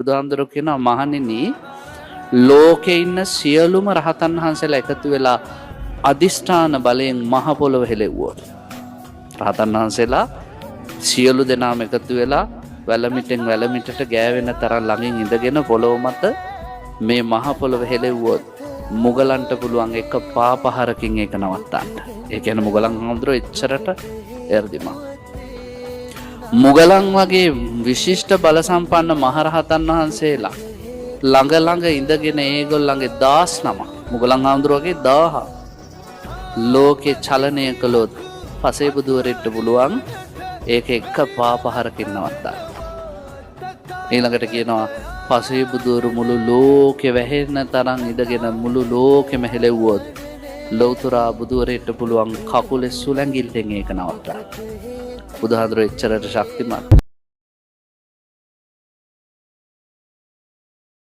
බුදුහාමුදුරුවෝ කියනවා මහණෙනි ලෝකේ ඉන්න සියලුම රහතන් වහන්සේලා එකතු වෙලා අදිෂ්ඨාන බලයෙන් මහ පොළොව හෙලෙව්වොත් රහතන් වහන්සේලා සියලු දෙනාම එකතු වෙලා වැලමිටෙන් වැලමිටට ගෑවෙන තරම් ළඟින් ඉඳගෙන පොළොව මත මේ මහ පොළොව හෙලෙව්වොත් මුගලන්ට පුළුවන් එක පාපහරකින් ඒක නවත්තන්න. ඒ කියන්නේ මුගලන් හඳුරෝ එච්චරට එර්දිමා. මුගලන් වගේ විශිෂ්ට බල සම්පන්න මහරහතන් වහන්සේලා ළඟ ළඟ ඉඳගෙන ඒගොල්ලන්ගේ 19 මුගලන් හඳුරෝගේ 1000 ලෝකේ චලනය කළොත් පසේ බුදුවරෙට පුළුවන් ඒක එක පාපහරකින් නවත්තන්න. ඊළඟට කියනවා පසේ බුදුවරු මුළු ලෝකෙ වැහෙන්න තරම් ඉඳගෙන මුළු ලෝකෙම හෙලෙව්වොත් ලෞතර බුදුවරෙට පුළුවන් කකුලේ සුලංගිල්ලෙන් ඒක නවත්තන්න. බුදුහාඳුර එච්චරට ශක්තිමත්.